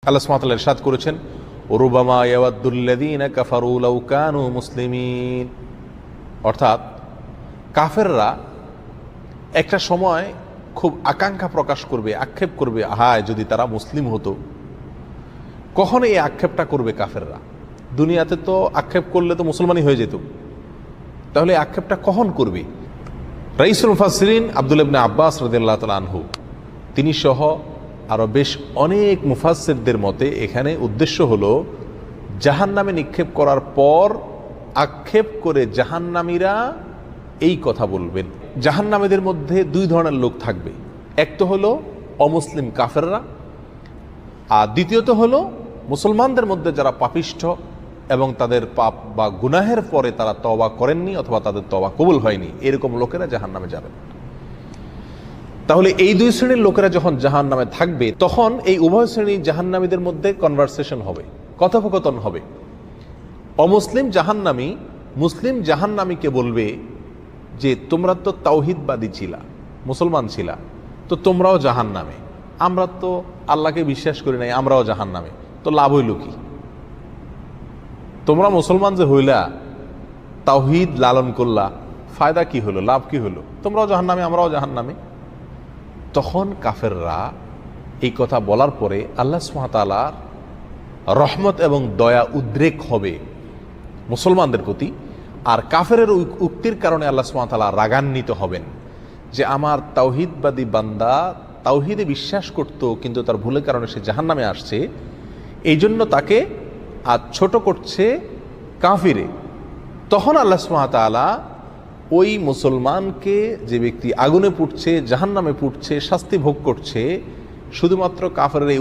আল্লাহ সুবহানাহু ওয়া তাআলা ইরশাদ করেছেন, রুবামা ইয়াওয়াদ্দুল্লাযীনা কাফারু লাউ কানু মুসলিমিন। অর্থাৎ কাফেররা একটা সময় খুব আকাঙ্ক্ষা প্রকাশ করবে, আক্ষেপ করবে, হায় যদি তারা মুসলিম হতো। কখন এই আক্ষেপটা করবে কাফেররা? দুনিয়াতে তো আক্ষেপ করলে তো মুসলমানই হয়ে যেত, তাহলে আক্ষেপটা কখন করবে? রাইসুল মুফাসসিরিন আব্দুল্লাহ ইবনে আব্বাস রাদিয়াল্লাহু তাআলা আনহু তিনি সহ আরও বেশ অনেক মুফাসসিরদের মতে এখানে উদ্দেশ্য হলো জাহান্নামে নিক্ষেপ করার পর আক্ষেপ করে জাহান্নামীরা এই কথা বলবেন। জাহান্নামীদের মধ্যে দুই ধরনের লোক থাকবে, এক তো হলো অমুসলিম কাফেররা, আর দ্বিতীয়ত হলো মুসলমানদের মধ্যে যারা পাপিষ্ঠ এবং তাদের পাপ বা গুনাহের পরে তারা তওবা করেননি অথবা তাদের তওবা কবুল হয়নি, এরকম লোকেরা জাহান্নামে যাবেন। তাহলে এই দুই শ্রেণীর লোকেরা যখন জাহান্নামে থাকবে, তখন এই উভয় শ্রেণী জাহান্নামীদের মধ্যে কনভারসেশন হবে, কথোপকথন হবে। অমুসলিম জাহান্নামী মুসলিম জাহান্নামীকে বলবে যে তোমরা তো তাওহীদবাদী ছিলা, মুসলমান ছিলা, তো তোমরাও জাহান্নামে, আমরা তো আল্লাহকে বিশ্বাস করি নাই, আমরাও জাহান্নামে, তো লাভ হইল কি? তোমরা মুসলমান যে হইলা, তাওহীদ লালন করলা, ফায়দা কি হলো, লাভ কি হলো? তোমরাও জাহান্নামে, আমরাও জাহান্নামে। তখন কাফেররা এই কথা বলার পরে আল্লাহ সুবহানাহু ওয়া তাআলার রহমত এবং দয়া উদ্রেক হবে মুসলমানদের প্রতি, আর কাফেরের উক্তির কারণে আল্লাহ সুবহানাহু ওয়া তাআলা রাগান্বিত হবেন যে আমার তাওহীদবাদী বান্দা তাওহীদে বিশ্বাস করত কিন্তু তার ভুলের কারণে সে জাহান্নামে আসছে, এই জন্য তাকে আজ ছোট করছে কাফিরে। তখন আল্লাহ সুবহানাহু ওয়া তাআলা ওই মুসলমানকে, যে ব্যক্তি আগুনে পুড়ছে, জাহান্নামে পুড়ছে, শাস্তি ভোগ করছে, শুধুমাত্র কাফেরের এই